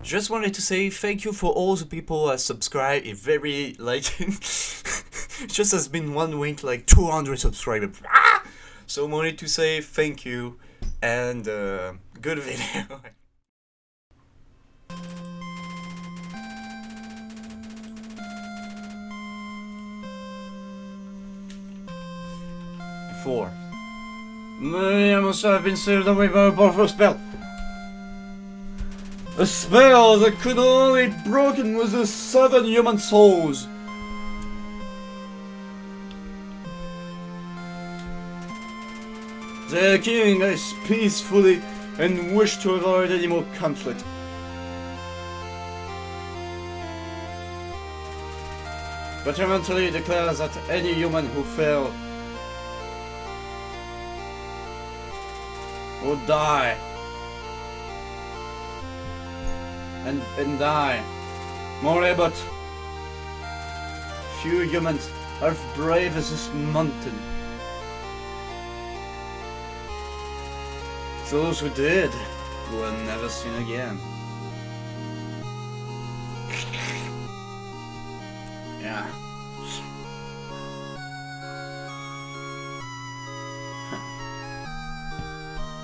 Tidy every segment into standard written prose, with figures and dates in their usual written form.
Just wanted to say thank you for all the people who subscribe. It very like just has been 1 week like 200 subscribers. So wanted to say thank you and good video. 4. I must have been saved away by a powerful spell. A spell that could only be broken with the 7 human souls. The king is peacefully and wish to avoid any more conflict. But he mentally declares that any human who fails would die. And die. More but few humans are brave as this mountain. Those who did will never seen again. Yeah.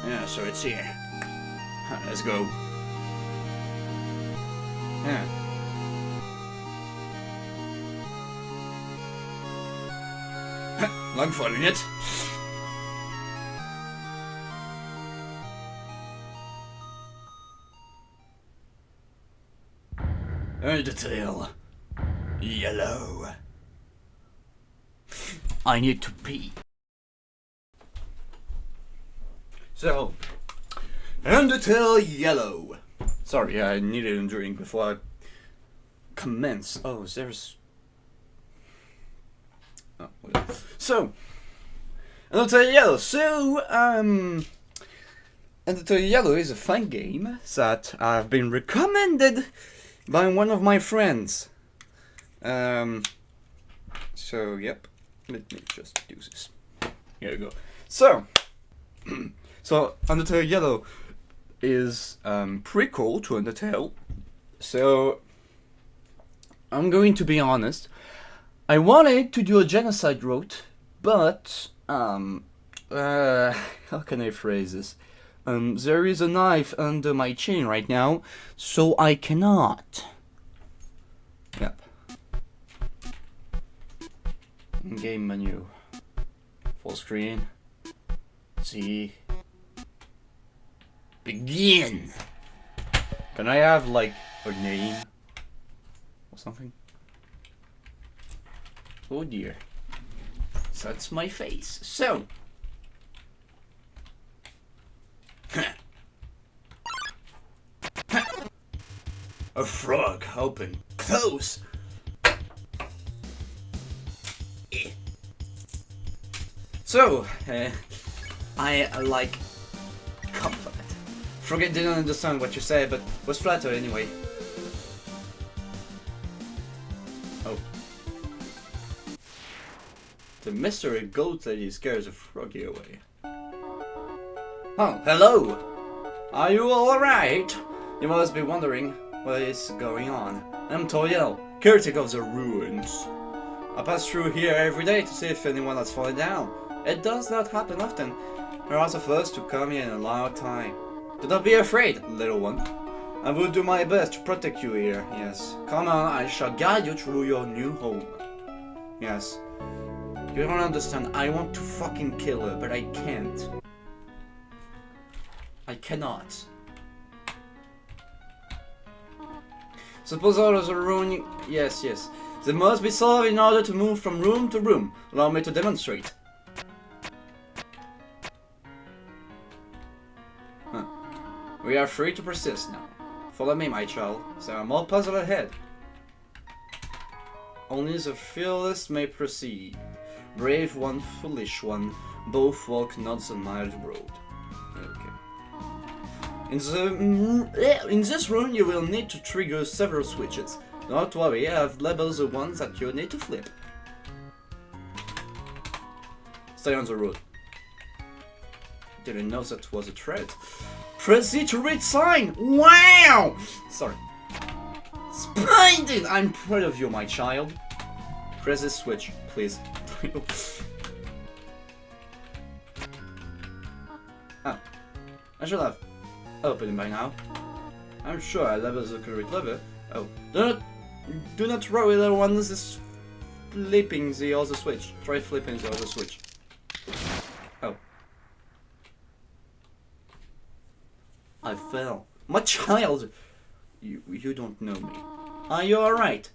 Yeah, so it's here. Let's go. Yeah. Long fun in it. Undertale. Yellow. I need to pee. So, Undertale Yellow. Sorry, I needed a drink before I commence. Oh, there's... Oh, whatever. So, Undertale Yellow. So, Undertale Yellow is a fun game that I've been recommended by one of my friends. So, yep. Let me just do this. Here we go. So, so Undertale Yellow is prequel to Undertale. So, I'm going to be honest. I wanted to do a genocide route, but how can I phrase this? There is a knife under my chin right now, so I cannot. Yep. Game menu. Full screen. See. Begin! Can I have, like, a name? Or something? Oh dear. That's my face. So. A frog. Open. Close. So, I like compliment. Frog didn't understand what you said, but was flattered anyway. Oh. The mystery goat lady scares a froggy away. Oh, hello! Are you alright? You must be wondering what is going on. I'm Toyel, caretaker of the ruins. I pass through here every day to see if anyone has fallen down. It does not happen often. There are the first to come here in a long time. Do not be afraid, little one. I will do my best to protect you here, yes. Come on, I shall guide you through your new home. Yes. You don't understand, I want to fucking kill her, but I can't. I cannot. Suppose others are ruining... Yes, yes. They must be solved in order to move from room to room. Allow me to demonstrate. Huh. We are free to persist now. Follow me, my child. There are more puzzles ahead. Only the fearless may proceed. Brave one, foolish one, both walk not the mild road. Okay. In this room you will need to trigger several switches. Don't worry, I have labeled the ones that you need to flip. Stay on the road. Didn't know that was a threat. Press Z to read sign. Wow! Sorry. Splendid! I'm proud of you, my child. Press the switch, please. Oh. I should have opened it by now. I'm sure I level the correct level. Oh. Do not throw it at once. Is flipping the other switch. Try flipping the other switch. Oh. I fell. My child! You don't know me. Are you alright?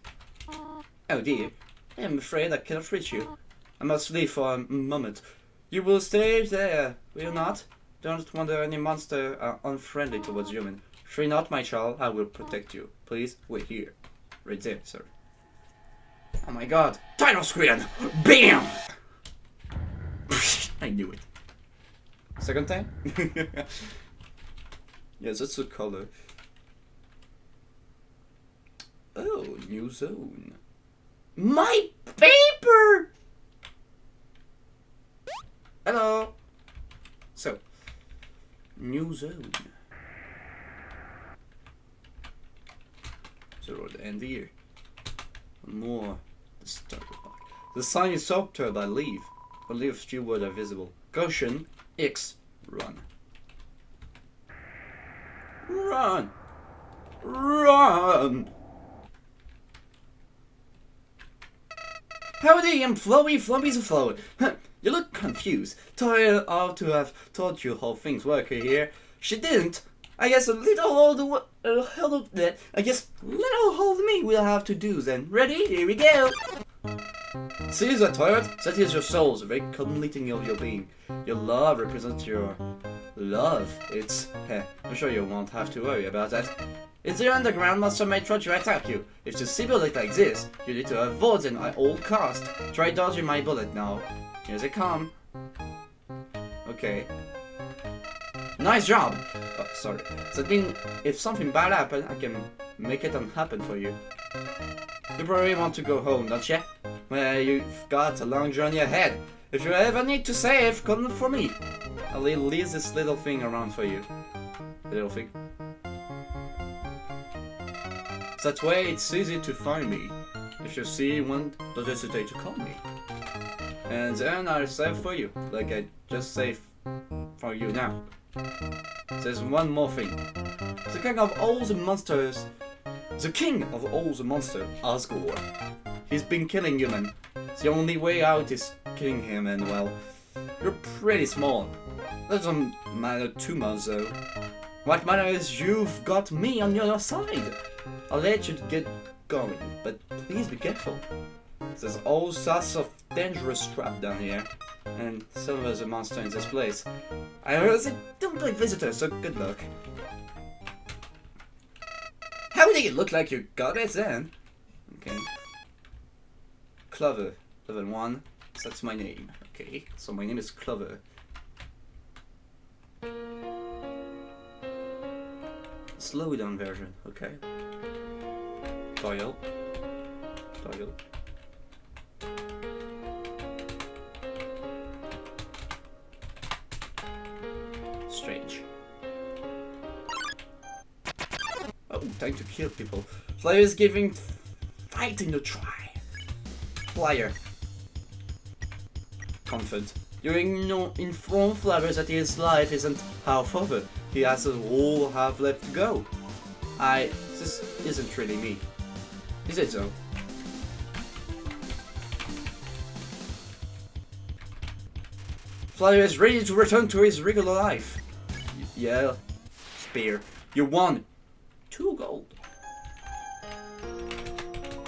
Oh dear. I'm afraid I cannot reach you. I must leave for a moment. You will stay there, will you not? Don't wonder any monster are unfriendly towards human. Fear not, my child. I will protect you. Please wait here. Right there, sir. Oh my god. Title screen! BAM! I knew it. Second time? Yes, that's the color. Oh, new zone. My paper! Hello! So, new zone. So, we're at the end here. One more. The starter pack. The sign is obturned by leave. Only a few words are visible. Caution, X, run. Run! Run! Howdy, I'm Flowy, Flubby's a flower. You look confused. Tired of to have taught you how things work here. She didn't. I guess a little old I guess little old me will have to do then. Ready? Here we go. See that tired? That is your soul, the very culminating of your being. Your love represents your love. It's I'm sure you won't have to worry about that. If the underground monster may try to attack you, if the symbol like this, you need to avoid them at all cost. Try dodging my bullet now. Here they come. Okay. Nice job! Oh, sorry. That means if something bad happens, I can make it unhappen for you. You probably want to go home, don't you? Well, you've got a long journey ahead. If you ever need to save, come for me. I'll leave this little thing around for you. Little thing. That way it's easy to find me. If you see one, don't hesitate to call me. And then I'll save for you, like I just saved for you now. There's one more thing. The king of all the monsters, Asgore. He's been killing human. The only way out is killing him, and well, you're pretty small. Doesn't matter too much though. What matters is you've got me on your side. I'll let you get going, but please be careful. There's all sorts of dangerous crap down here, and some of the monster in this place. I heard they don't like visitors, so good luck. How did it look like you got it then? Okay. Clover, level 1. So that's my name. Okay, so my name is Clover. Slow down version, okay. Dial. Strange. Oh, time to kill people. Flyer is giving fighting a try. Flyer. Comfort. You inform Flyer that his life isn't half over. He has a whole half left to go. This isn't really me. Is it so? Flyer is ready to return to his regular life. Yeah, Spear. You won. 2 gold.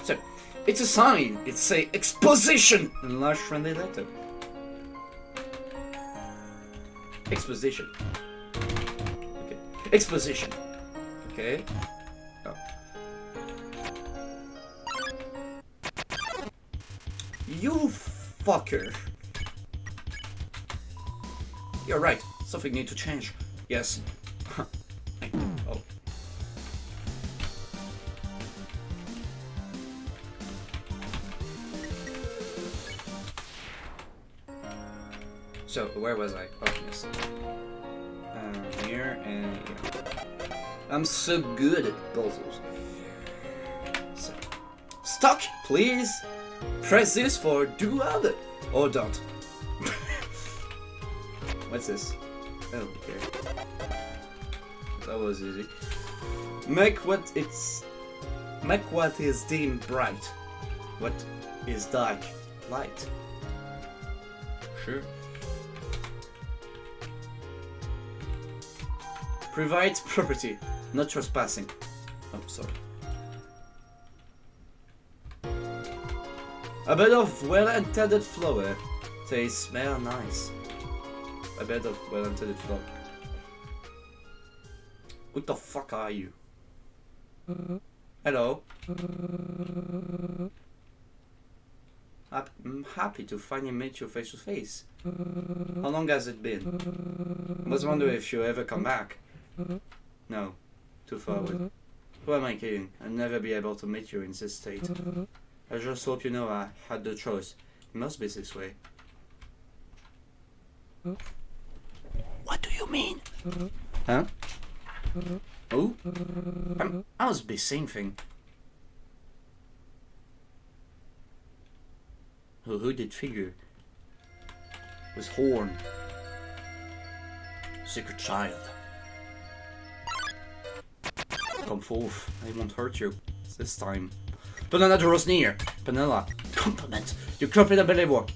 So, it's a sign. It's a exposition. Enlarged friendly letter. Exposition. Okay. Exposition. Okay. Oh. You fucker. You're right. Something needs to change. Yes. Oh. So, where was I? Oh, yes. Here And I'm so good at puzzles. So, stuck, please. Press this for do other or don't. What's this? Oh, okay. That was easy. Make what is deemed bright. What is dark? Light. Sure. Private property, not trespassing. Oh, sorry. A bed of well-intended flower. They smell nice. A bed of well-intended flower. What the fuck are you? Hello? I'm happy to finally meet you face to face. How long has it been? I was wondering if you ever come back. No, too forward. Who am I kidding? I'll never be able to meet you in this state. I just hope you know I had the choice. It must be this way. What do you mean? Huh? Oh? I must be same thing. A hooded figure with horn. Secret child. Come forth, I won't hurt you this time. Banana draws near. Panilla, compliment. You compliment Billy work.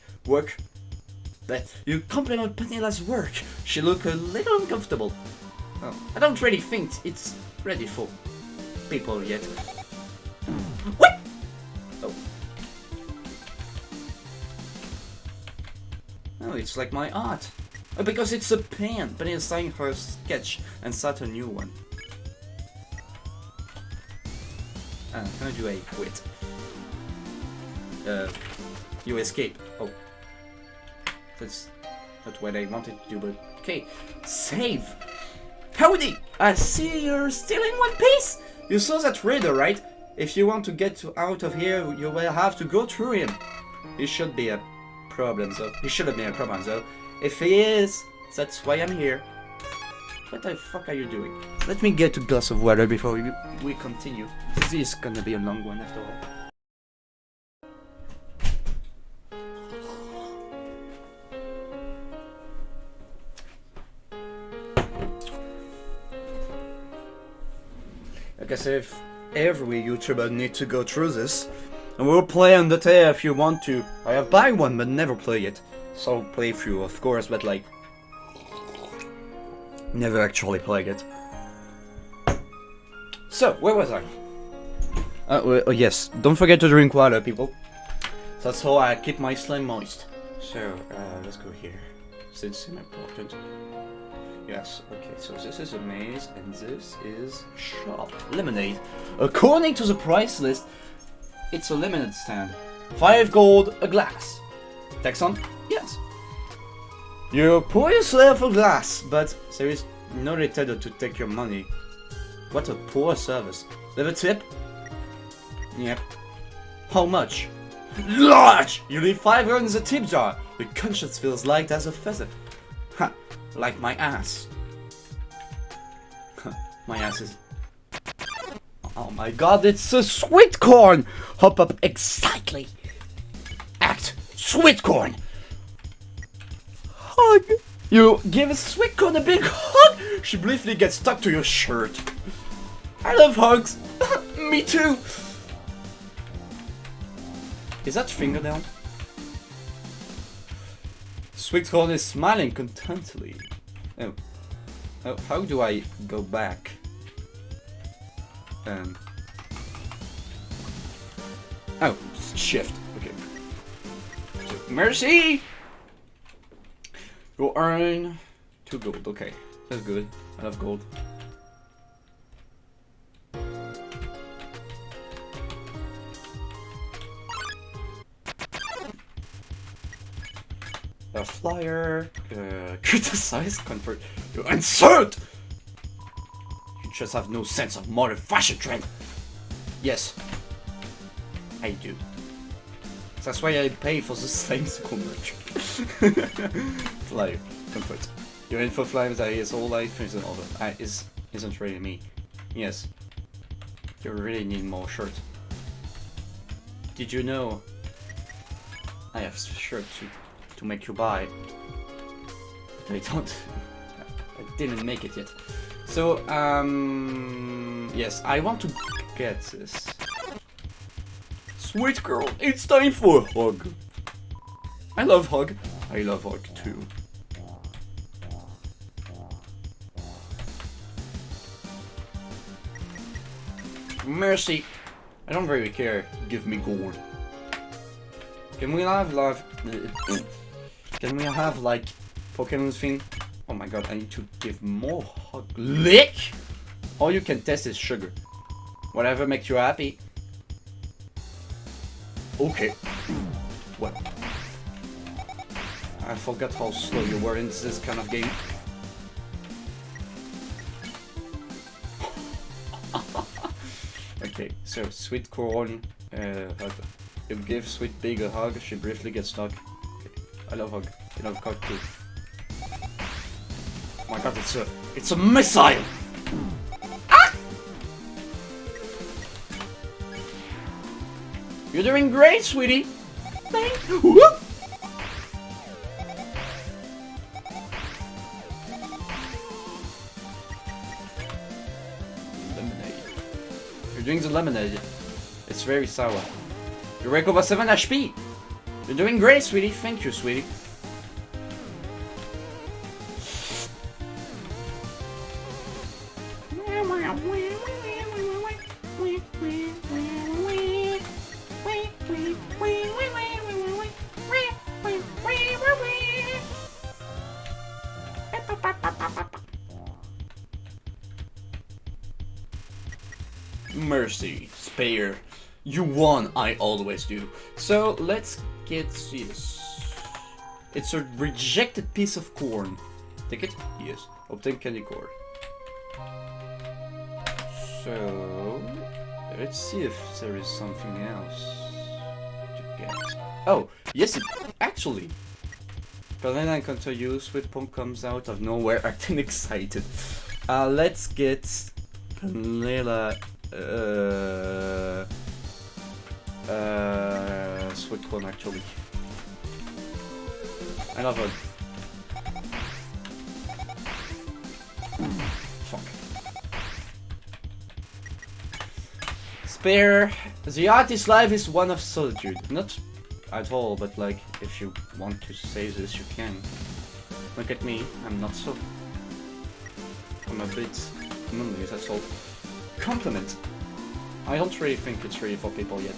But you compliment Panilla's work. She look a little uncomfortable. Oh, I don't really think it's ready for people yet. What? Oh. Oh, it's like my art. Oh, because it's a pen. Panilla's signed her sketch and start a new one. How do I quit? You escape. Oh. That's not what I wanted to do, but okay. Save! Howdy! I see you're still in one piece! You saw that raider, right? If you want to get out of here, you will have to go through him. He should be a problem, though. He shouldn't be a problem, though. If he is, that's why I'm here. What the fuck are you doing? Let me get a glass of water before we continue. This is gonna be a long one after all. Like I said, if every YouTuber need to go through this, and we'll play undertale if you want to. I have buy one but never play it. So playthrough, of course, but like never actually played it. So, where was I? Oh yes, don't forget to drink water, people. That's how I keep my slime moist. So, let's go here. Since it's important. Yes, okay, so this is a maze, and this is shop. Lemonade. According to the price list, it's a lemonade stand. 5 gold a glass. Tax on? Yes. You pour yourself a glass, but there is no retailer to take your money. What a poor service. Leave a tip? Yep. How much? Large! You leave 5 gold in the tip jar. Your conscience feels light as a feather. Ha! Like my ass. My ass is... Oh my god, it's a sweet corn! Hop up excitedly. Act sweet corn! Hug! You give a sweet corn a big hug! She briefly gets stuck to your shirt. I love hugs! Me too! Is that fingernail? Sweet corn is smiling contentedly. Oh. Oh, how do I go back? Oh, shift. Okay. So, mercy! You earn 2 gold. Okay, that's good. I love gold. A flyer. Criticize, convert. You insert! You just have no sense of modern fashion trend. Yes, I do. That's why I pay for the same school merch. Flyer, convert. Your info flames that his whole life isn't over. Isn't really me. Yes. You really need more shirt. Did you know I have shirt to make you buy? But I don't. I didn't make it yet. So yes, I want to get this. Sweet girl, it's time for a hug. I love hug. I love hug too. Mercy. I don't really care. Give me gold. Can we have Can we have like Pokemon thing? Oh my god, I need to give more hug. Lick? All you can test is sugar. Whatever makes you happy. Okay. Well. I forgot how slow you were in this kind of game. Okay, so Sweet Corn hug. You give Sweet Pig a hug, she briefly gets stuck. Okay. I love hug. I love hug too. Oh my god, it's a missile! Ah! You're doing great, sweetie! Thank you! You're doing the lemonade. It's very sour. You rank over 7 HP. You're doing great, sweetie. Thank you, sweetie. Mercy, spare. You won, I always do. So let's get this. It's a rejected piece of corn. Take it? Yes. Obtain candy corn. So let's see if there is something else to get. Oh, yes, it actually. But then I can tell you, Sweet Punk comes out of nowhere acting excited. Let's get Vanilla. Sweet corn actually. I love it. Fuck. Spare. The artist's life is one of solitude. Not at all, but like, if you want to say this, you can. Look at me, I'm not so. I'm a bit lonely, that's all. Compliment. I don't really think it's really for people yet.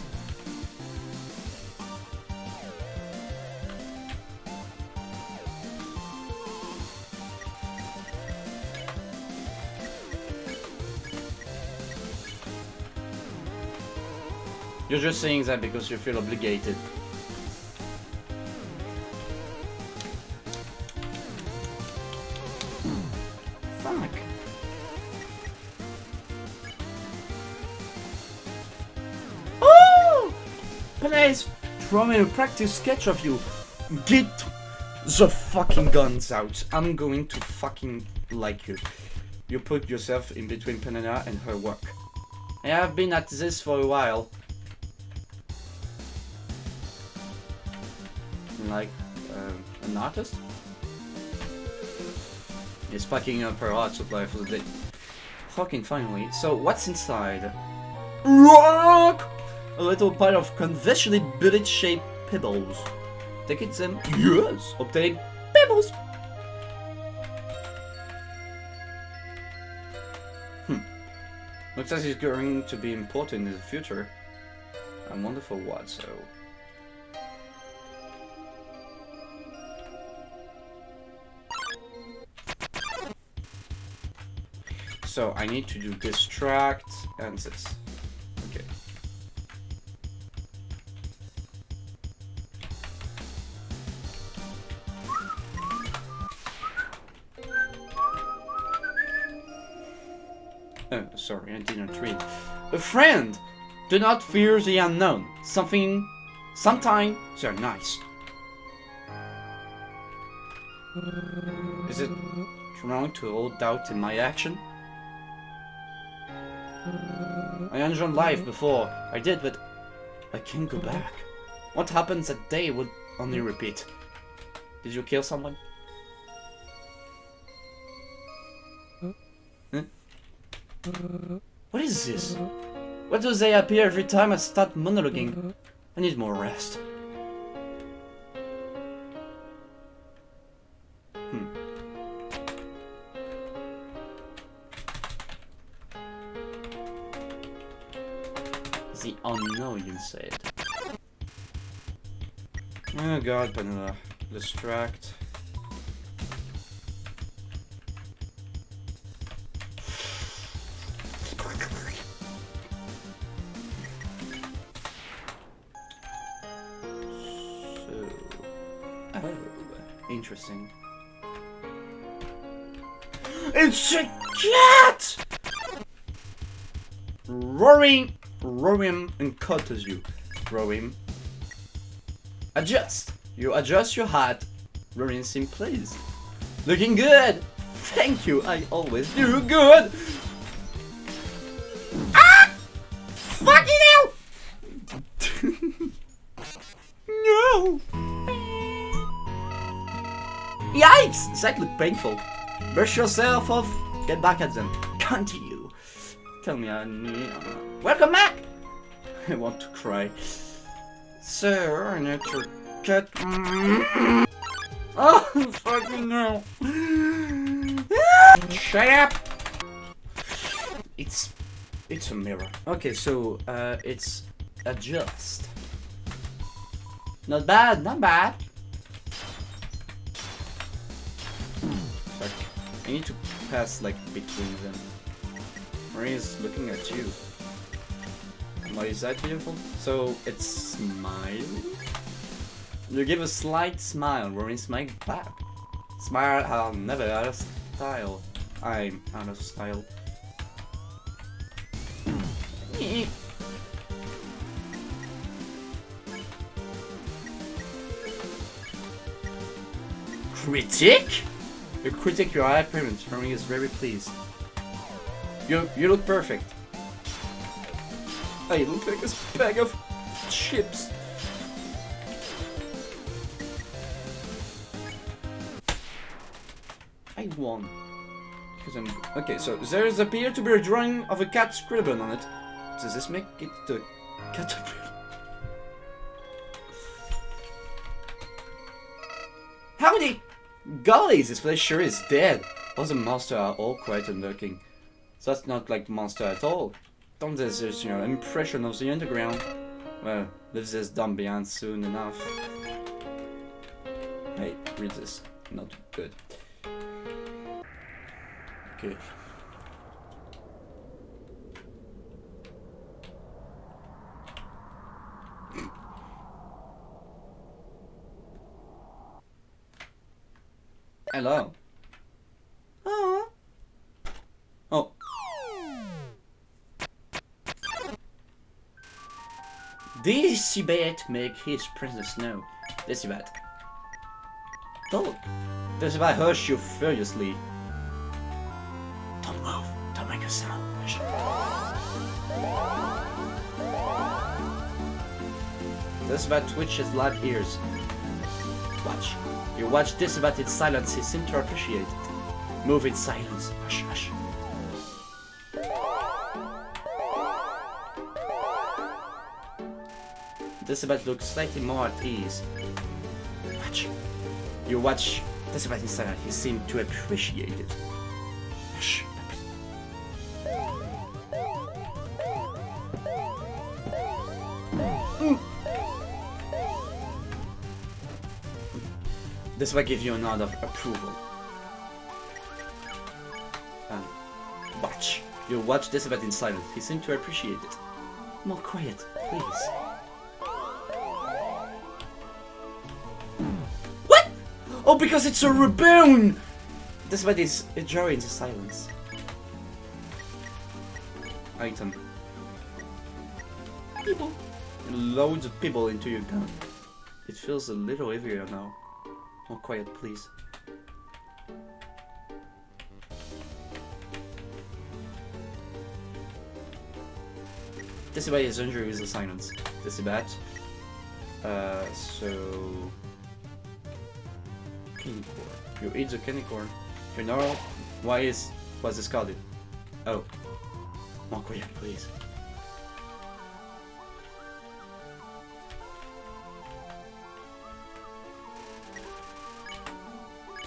You're just saying that because you feel obligated. Fuck. Oh! Please, draw me a practice sketch of you. Get the fucking guns out. I'm going to fucking like you. You put yourself in between Penana and her work. I have been at this for a while. Like an artist is packing up her art supply for the day. Fucking finally. So what's inside? Rock! A little pile of conventionally bullet shaped pebbles. Take it them. Yes. Obtain pebbles. Looks like it's going to be important in the future. I wonder for what. So I need to do distract and this. Okay. Oh, sorry, I didn't read. A friend! Do not fear the unknown. Sometime they're nice. Is it wrong to hold doubt in my action? I enjoyed life before. I did, but I can't go back. What happens that day would only repeat. Did you kill someone? Huh? What is this? Why do they appear every time I start monologuing? I need more rest. The unknown, you said. Oh god, Vanilla. Distract. So... Oh, interesting. It's a cat! Roaring and cutters you. Roaring. Adjust. You adjust your hat. Roaring seems pleased. Looking good. Thank you. I always do good. Ah! Fucking hell! No. Yikes! That looked painful. Brush yourself off. Get back at them. Continue. Tell me I need... Welcome back! I want to cry. Sir, I need to get... Oh, fucking no. Shut up! It's a mirror. Okay, so, it's adjust. Not bad, not bad. Fuck. I need to pass, like, between them. Maria's looking at you. Why is that beautiful? So, it's smile? You give a slight smile, Rory smile back. Smile, I'm never out of style. I'm out of style. Critic? You critic your appearance, Rory is very pleased. You look perfect. I look like a bag of chips. I won. Because I'm... Okay, so there is appear to be a drawing of a cat scribbled on it. Does this make it the caterpillar? Howdy! Golly, this place sure is dead. All the monsters are all quiet and lurking. So that's not like monster at all. Don't there's just, you know, impression of the underground. Well, leave this dumb behind soon enough. Hey, read this. Not good. Okay. Hello. Oh. Oh. Decibat make his presence known. Decibat. Talk. Decibat hush you furiously. Don't move. Don't make a sound. Hush. Decibat twitches live ears. Watch. You watch Decibat in silence. He seems to appreciate it. Move in silence. Hush, hush. Decibat looks slightly more at ease. Watch. You watch Decibat in silence. He seems to appreciate it. Hush. Decibat gives you a nod of approval. And watch. You watch Decibat in silence. He seems to appreciate it. More quiet, please. What? Oh, because it's a reboon! Decibat is enjoying the silence. Item. People. Loads of people into your gun. It feels a little heavier now. More quiet, please. Decibat is injury with the silence. Decibat. So... Candy corn. You eat the candy corn. You know what's discarded? Oh. More quiet, please.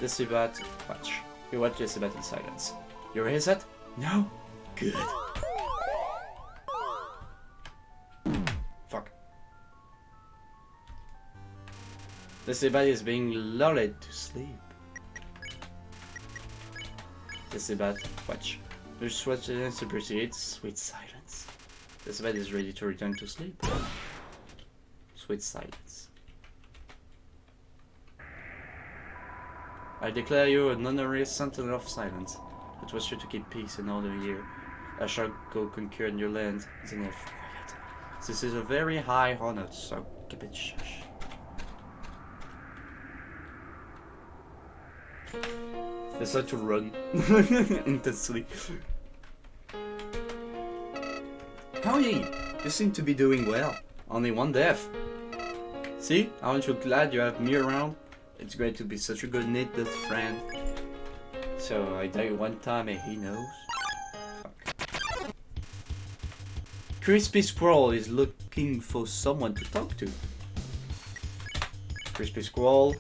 Decibat, watch. You watch Decibat in silence. You raise it? No? Good. Fuck. Decibat is being lulled to sleep. Decibat, watch. Your sweat appreciates sweet silence. Decibat is ready to return to sleep. Sweet silence. I declare you an honorary sentinel of silence. It was sure to keep peace another year. I shall go conquer new land. Then have quiet. This is a very high honor, so keep it shush. Decide to run intensely. Howdy! You seem to be doing well. Only one death. See? Aren't you glad you have me around? It's great to be such a good knitted friend. So I died one time and he knows. Fuck. Crispy Squirrel is looking for someone to talk to. Crispy Squirrel.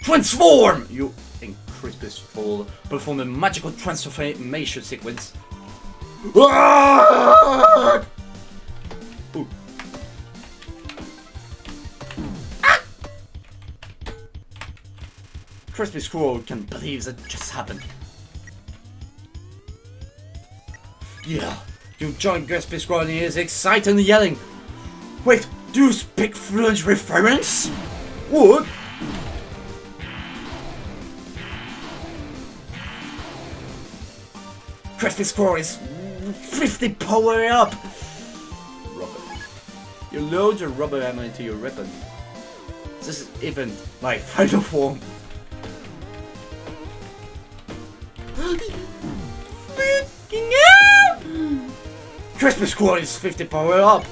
Transform! You and Crispy Squirrel perform a magical transformation sequence. Ooh. Crispy Squirrel can't believe that just happened. Yeah, you joined Crispy Squirrel and he is excited and yelling. Wait, do you speak fluent reference? What? Crispy Squirrel is 50 power up! Rubber. You load your rubber ammo into your weapon. This is even my final form. Crispy Squirrel is 50 power up!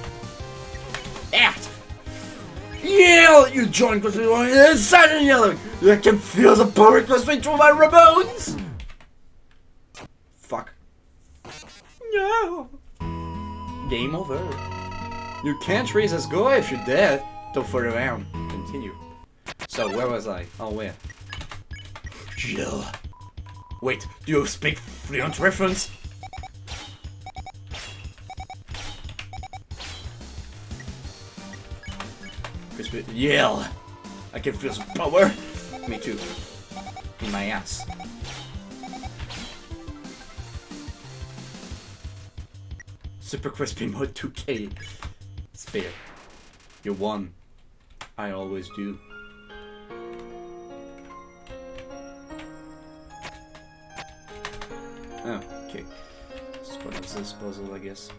Act! Yell! You join Crispy Squirrel inside and yelling! I can feel the power coursing through my bones! Fuck. No! Game over. You can't raise us go if you're dead. Don't fool around. Continue. So, where was I? Oh, where? Jill. Wait, do you speak fluent reference? Crispy, yell! I can feel some power. Me too. In my ass. Super Crispy Mode 2K. It's fair. You won. I always do. Oh, okay. It's part of this puzzle, I guess.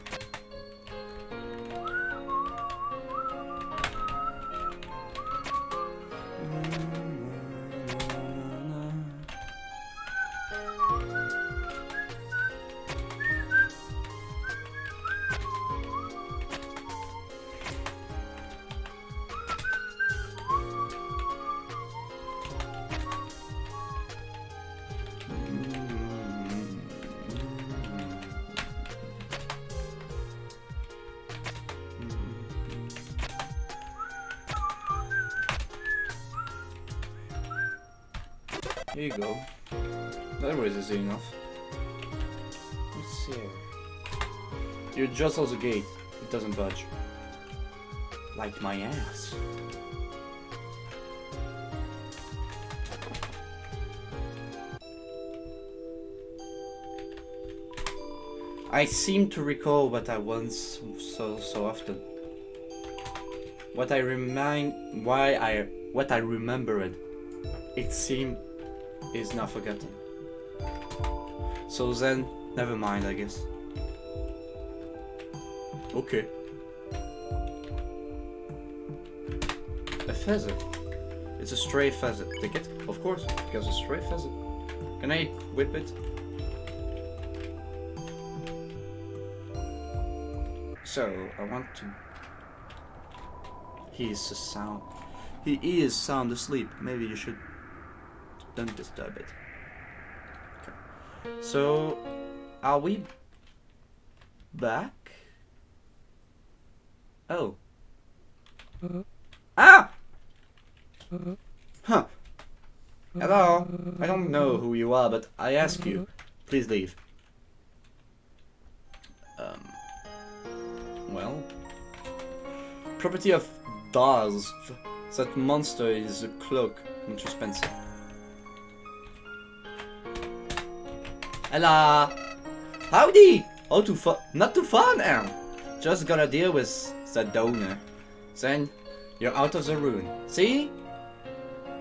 Here you go. That was easy enough. Let's see. You jostle the gate. It doesn't budge. Like my ass. I seem to recall what I once saw so often. What I remembered. It seemed is not forgotten. So then, never mind, I guess. Okay. A feather. It's a stray feather. Take it? Of course, because a stray feather. Can I whip it? So, I want to... He is sound asleep. Maybe you should... Don't disturb it. Okay. So, are we... back? Oh. Ah! Huh. Hello. I don't know who you are, but I ask you. Please leave. Well. Property of Darth. That monster is a cloak. Mr. Spencer. Hello. Howdy. Oh, too far. Not too far now. Just gotta deal with the donor. Then you're out of the room. See?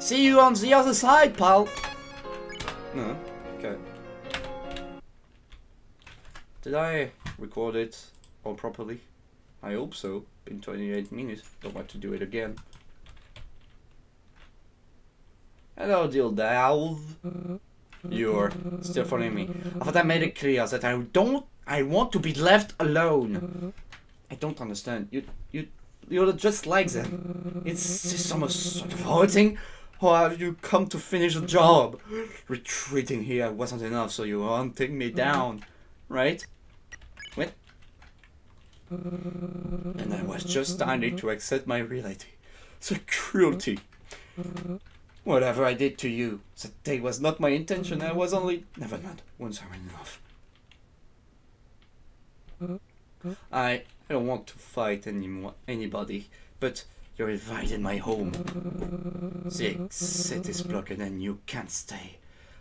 See you on the other side, pal. No. Okay. Did I record it all properly? I hope so. Been 28 minutes. Don't want to do it again. Hello, dear Dalv. You're still following me. I thought I made it clear that I want to be left alone. I don't understand. You're just like them. It's just some sort of hurting. Or have you come to finish the job? Retreating here wasn't enough, so you hunting me down, right? What? And I was just starting to accept my reality. The cruelty. Whatever I did to you, that day was not my intention. I was only... Never mind. Once I enough. I don't want to fight anybody, but you're invading my home. The exit is blocked and you can't stay.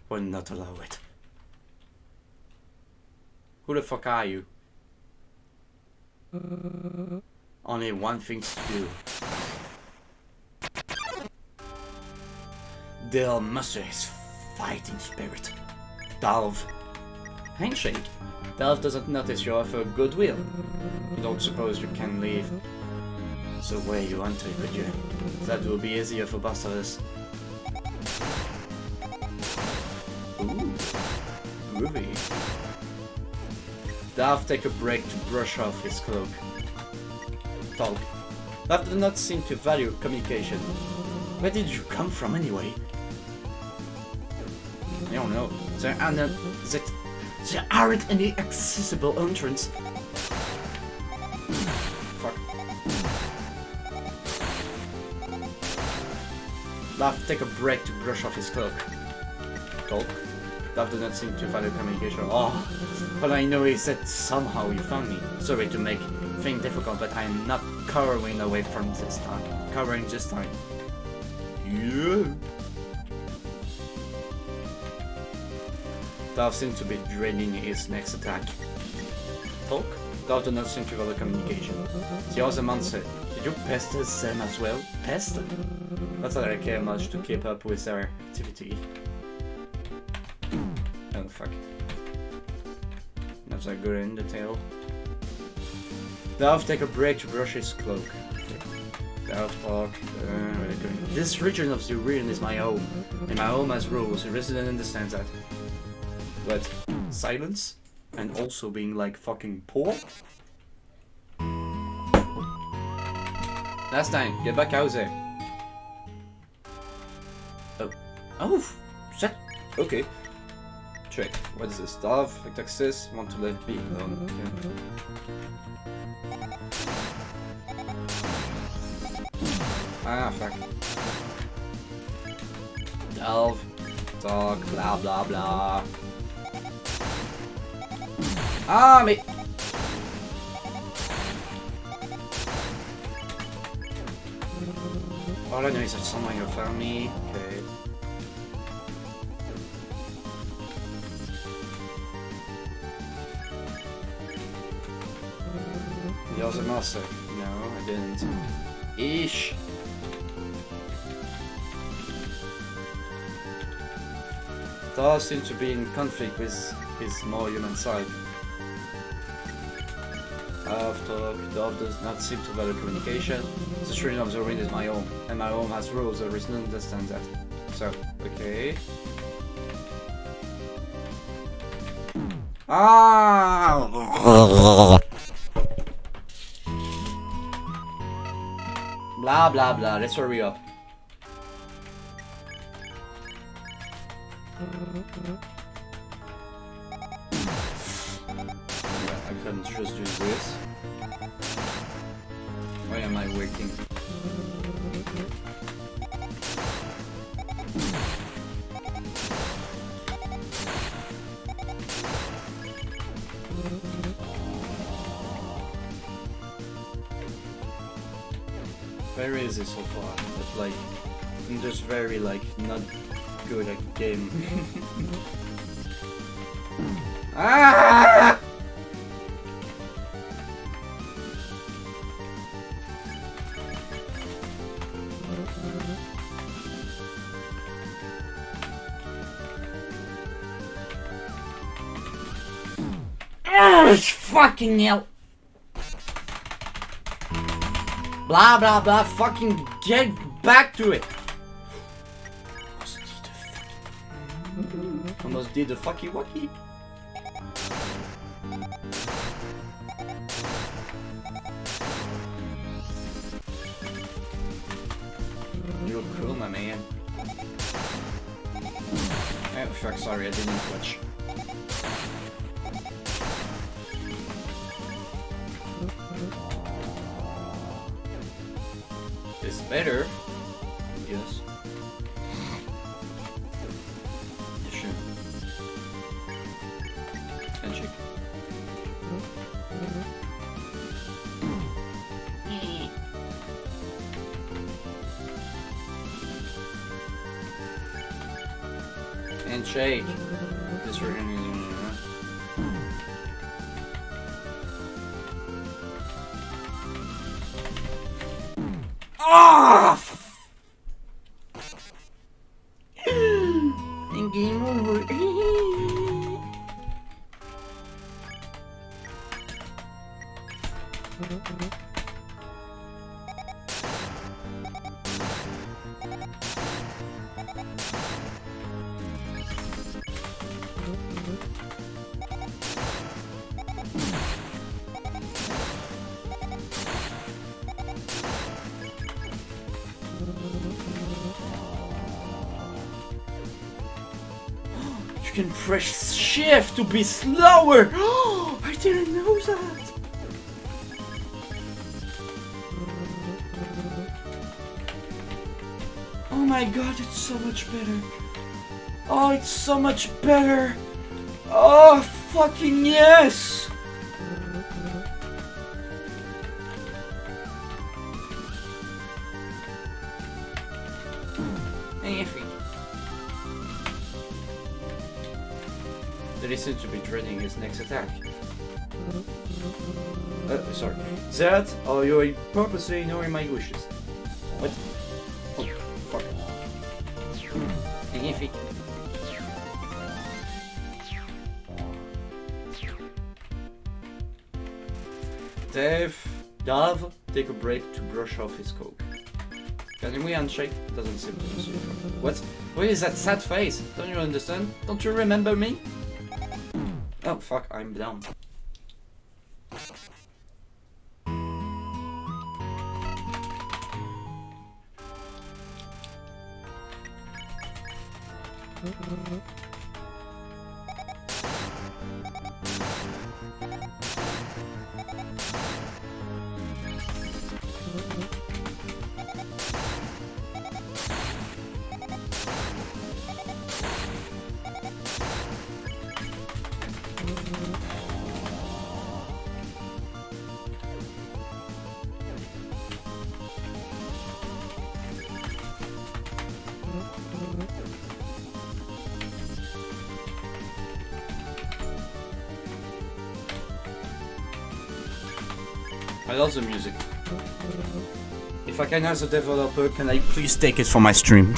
Will not allow it. Who the fuck are you? Only one thing to do. Del Muster is fighting spirit. Dalv. Handshake. Dalv doesn't notice you offer goodwill. You don't suppose you can leave the way you entered, could you? That will be easier for both of us. Ooh. Movie. Dalv take a break to brush off his cloak. Talk. Dalv does not seem to value communication. Where did you come from anyway? I don't know. There aren't any accessible entrance. Fuck. Dalv take a break to brush off his cloak. Talk. Dalv does not seem to value communication. Oh, all I know is that somehow you found me. Sorry to make things difficult, but I'm not cowering away from this time. Cowering this time. Yeah. Dalv seems to be dreading his next attack. Talk? Dalv does not seem to value communication. The other man said, did you pester them as well? Pester? Not that I care much to keep up with their activity. Oh fuck. Not that good undertale. Dalv take a break to brush his cloak. Dalv talk. This region of the realm is my home. And my home has rules. The resident understands that. But silence? And also being like fucking poor? Last time, get back out there. Oh. Oh! Shit! Okay. Check. What is this? Dalv, access, want to let me alone. Okay. Ah, fuck. Dalv, talk, blah blah blah. Ah, me. All I know is that someone here found me. Okay. The other master. No, I didn't. Ish. Dalv seems to be in conflict with his more human side. Dalv does not seem to value communication. The stream of the ring is my home, and my home has rules, the resident understands that. So, okay. Ah! Blah blah blah, let's hurry up. Yeah, I couldn't just do this. Why am I waiting? Very easy so far, but like, I'm just very like not good at game. Ah! Fucking hell! Blah blah blah, fucking get back to it! Almost did the fucky wucky. You look cool, my man. Oh fuck, sorry, I didn't watch. It's better. Yes. Sure. Handshake. Handshake. This we're gonna do. Ah! And game over. You can press shift to be slower! I didn't know that! Oh my god, it's so much better! Oh, it's so much better! Oh, fucking yes! He seems to be dreading his next attack. Sorry. That, or you're purposely ignoring my wishes. What? Oh, fuck. Magnifique. Dave, take a break to brush off his coke. Can we handshake? Doesn't seem to suit. What is that sad face? Don't you understand? Don't you remember me? Oh fuck, I'm down. I love the music. If I can as a developer, can I please take it for my stream?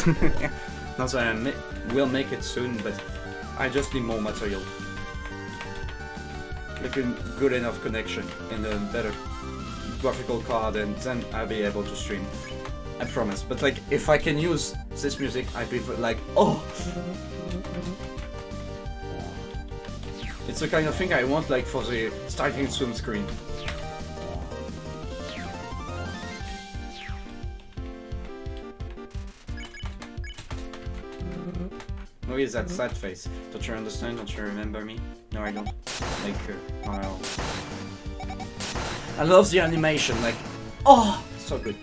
Not that I will make it soon, but I just need more material. Like a good enough connection and a better graphical card, and then I'll be able to stream. I promise. But like, if I can use this music, I'd be like, oh! It's the kind of thing I want like for the starting soon screen. Who is that sad face? Don't you understand? Don't you remember me? No, I don't. Like, wow. I love the animation, like, oh, so good.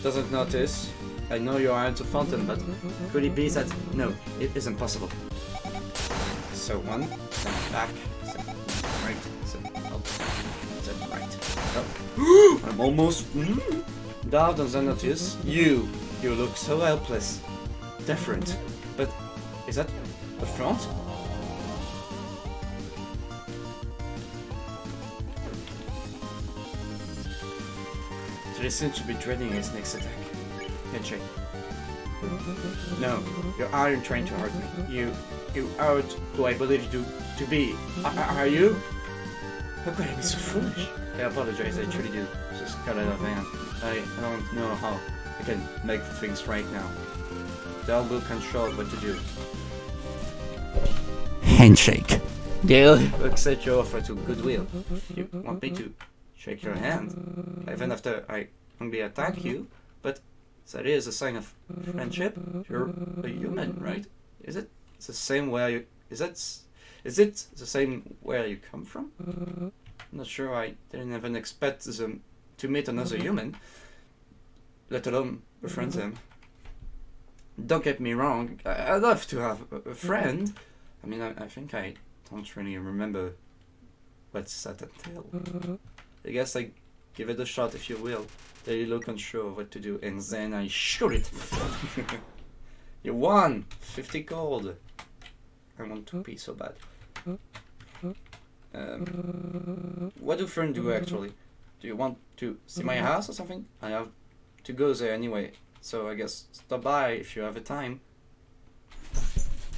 Doesn't notice. I know you are into fountain, but could it be that? No, it isn't possible. So one, then back, then right, then up, then right. Up. I'm almost down, doesn't notice. You look so helpless, different. But is that the front? So he seems to be dreading his next attack. Handshake. No, you aren't trying to hurt me. You aren't who I believe you to be. Are you? How could I be so foolish? I apologize, I truly do. Just got out of hand. I don't know how I can make things right now. They'll look unsure what to do. Handshake. They'll accept your offer to goodwill. You want me to shake your hand, even after I only attack you, but that is a sign of friendship. You're a human, right? Is it the same where you? Is it the same where you come from? I'm not sure. I didn't even expect them to meet another human, let alone befriend them. Don't get me wrong. I'd love to have a friend. I mean, I think I don't really remember what's that entail. I guess I give it a shot if you will. They look unsure of what to do, and then I shoot it. You won! 50 gold. I want to be so bad. What do friends do actually? Do you want to see my house or something? I have to go there anyway, so I guess stop by if you have a time.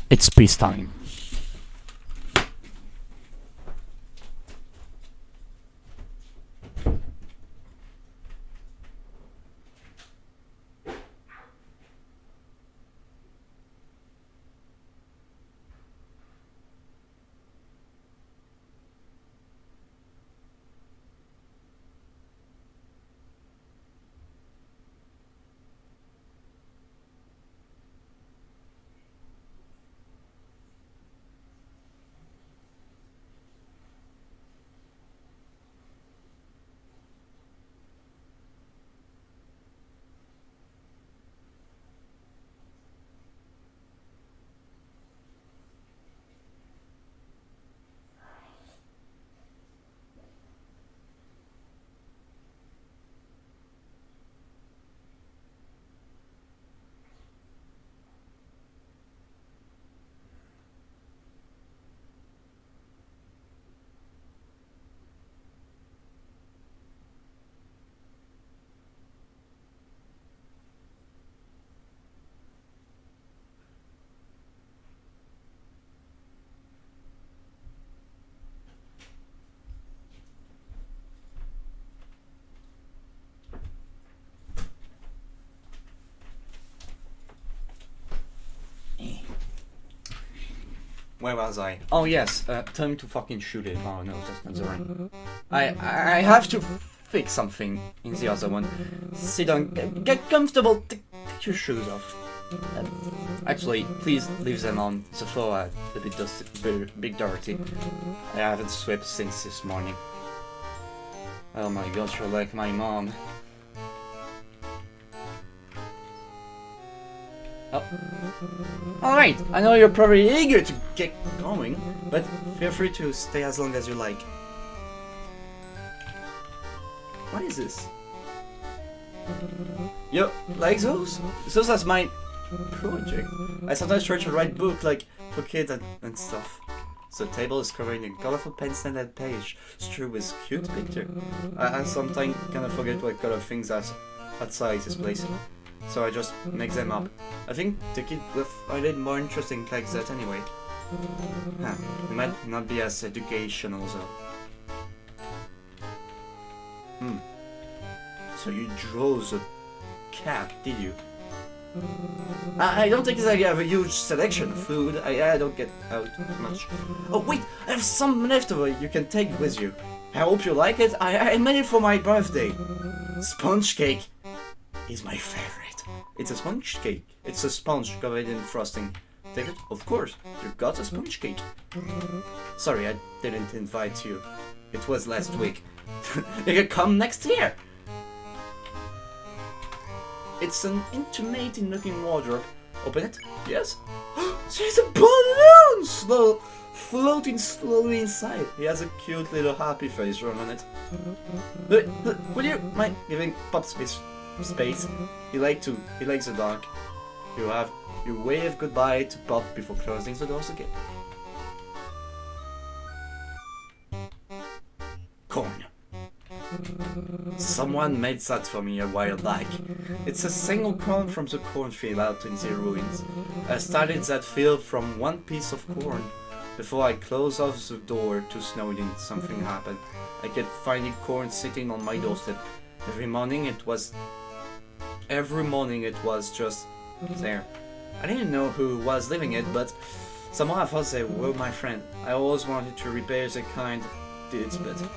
It's peace time. Where was I? Oh yes, time to fucking shoot it. Oh no, that's not the right. I have to fix something in the other one. Sit down, get comfortable, take your shoes off. Actually, please leave them on the floor, a bit dusty, big dirty. I haven't swept since this morning. Oh my god, you're like my mom. Oh. Alright, I know you're probably eager to get going, but feel free to stay as long as you like. What is this? Yo, like those? Those are my project. I sometimes try to write book like for kids and stuff. So the table is covered in a colorful pen-standard page, strewn with cute picture. I sometimes kind of forget what color things are outside this place. So I just make them up. I think the kid will find it more interesting like that anyway. Huh. It might not be as educational though. So you drew the cat, did you? I don't think that I have a huge selection of food. I don't get out much. Oh wait, I have some leftover you can take with you. I hope you like it. I made it for my birthday. Sponge cake is my favorite. It's a sponge cake. It's a sponge covered in frosting. take it? Of course, you got a sponge cake. Sorry, I didn't invite you. It was last week. You can come next year. It's an intimidating looking wardrobe. Open it? Yes? There's a balloon floating slowly inside. He has a cute little happy face drawn on it. Look, would you mind giving Pops his space? He likes the dark. You wave goodbye to Pop before closing the doors again. Corn. Someone made that for me a while back. It's a single corn from the cornfield out in the ruins. I started that field from one piece of corn. Before I closed off the door to Snowden, something happened. I kept finding corn sitting on my doorstep. Every morning it was just there. I didn't know who was living it, but somehow I thought they were my friend. I always wanted to repay the kind deeds, but I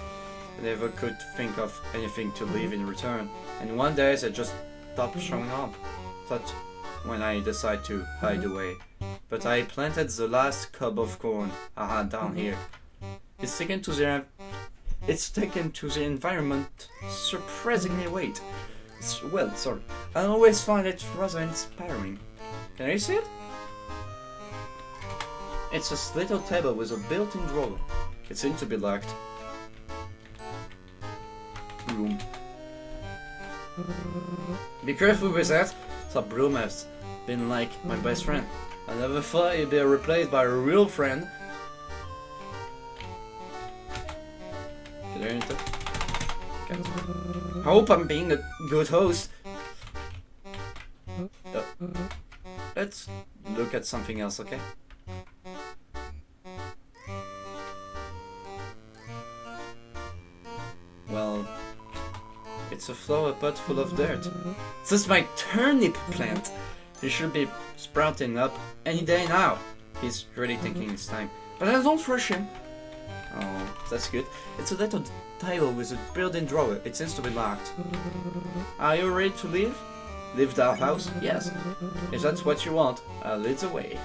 never could think of anything to leave in return. And one day they just stopped showing up. That's when I decided to hide away. But I planted the last cob of corn I had down here. It's taken to the environment surprisingly well. I always find it rather inspiring. Can you see it? It's a little table with a built-in drawer. It seems to be locked. Broom. Be careful with that. That broom has been like my best friend. I never thought he'd be replaced by a real friend. Can I enter? I hope I'm being a good host. Let's look at something else, okay? Well, it's a flower pot full of dirt. This is my turnip plant. He should be sprouting up any day now. He's really taking his time. But I don't rush him. Oh, that's good. It's a little table with a built-in drawer. It seems to be locked. Are you ready to leave? Leave the house? Yes. If that's what you want, I'll lead the way.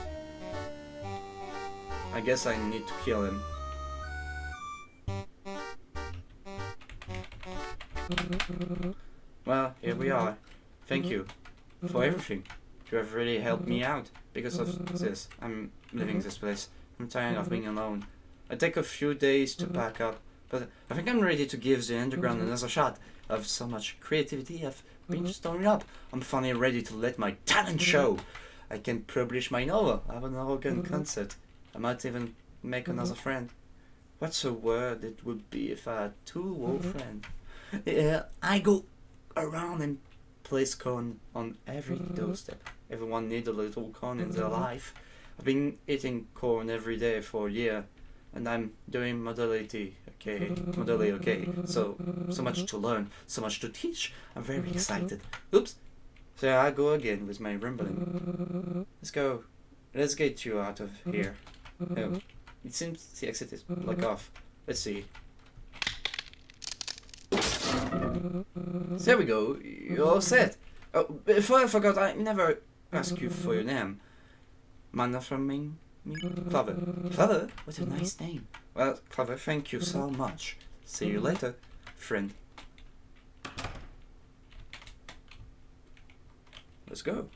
I guess I need to kill him. Well, here we are. Thank you for everything. You have really helped me out. Because of this, I'm leaving this place. I'm tired of being alone. I take a few days to pack up, but I think I'm ready to give the underground another shot. I have so much creativity I've been storing up. I'm finally ready to let my talent show. I can publish my novel. I have an arrogant concept. I might even make another friend. What's a word it would be if I had two old friends? I go around and place corn on every doorstep. Everyone needs a little corn in their life. I've been eating corn every day for a year, and I'm doing modality okay. So much to learn, so much to teach. I'm very excited. Oops. So I go again with my rambling. Let's go. Let's get you out of here. Oh, it seems the exit is blocked off. Let's see. There we go. You're all set. Oh, before I forgot, I never asked you for your name. Mana from me? Clover. Clover? What a nice name. Well, Clover, thank you so much. See you later, friend. Let's go.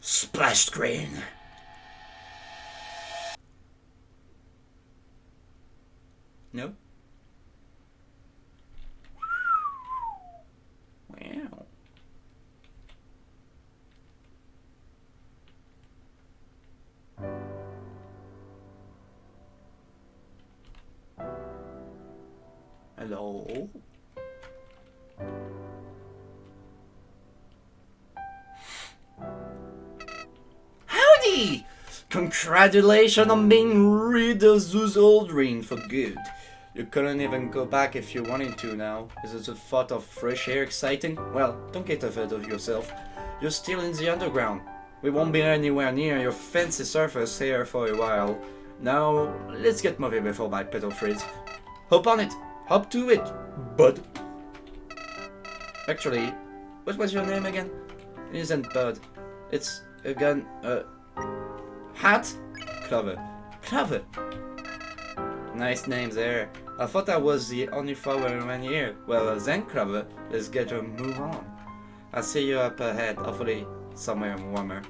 Splash screen. No? Wow. Hello? Howdy! Congratulations on being rid of those old rings for good. You couldn't even go back if you wanted to now. Is the thought of fresh air exciting? Well, don't get ahead of yourself. You're still in the underground. We won't be anywhere near your fancy surface here for a while. Now, let's get moving before my petal freeze. Hop on it! Hop to it, bud! Actually, what was your name again? isn't bird. It's a gun, hat? Clover. Clover! Nice name there. I thought I was the only flower around here. Well, then, Clover, let's get to move on. I'll see you up ahead, hopefully somewhere warmer.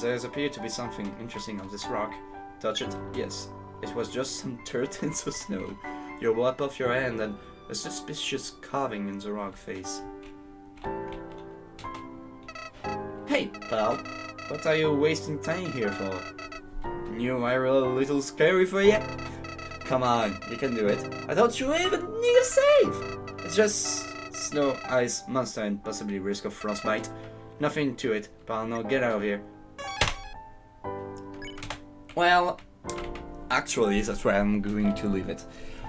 There's appeared to be something interesting on this rock. Touch it? Yes. It was just some dirt in the snow. You wipe off your hand and a suspicious carving in the rock face. Hey, pal. What are you wasting time here for? New arrow a little scary for you? Come on, you can do it. I thought you even need a save! It's just snow, ice, monster, and possibly risk of frostbite. Nothing to it, pal. Now get out of here. Well, actually, that's where I'm going to leave it.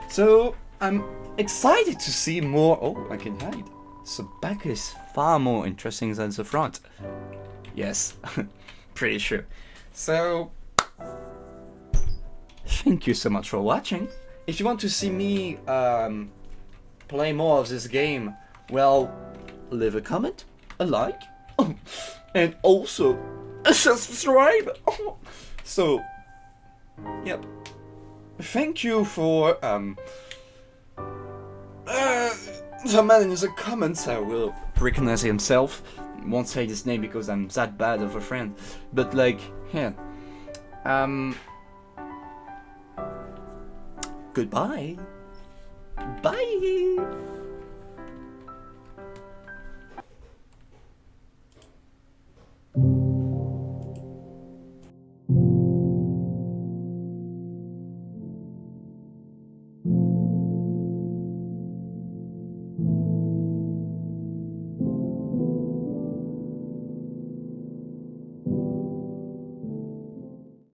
So, I'm excited to see more. Oh, I can hide. So, back is far more interesting than the front. Yes, pretty sure. So, thank you so much for watching. If you want to see me play more of this game, well, leave a comment, a like, and also a subscribe. So, yep. Thank you for the man in the comments. I will recognize himself. Won't say his name because I'm that bad of a friend. But like, yeah. Goodbye. Bye.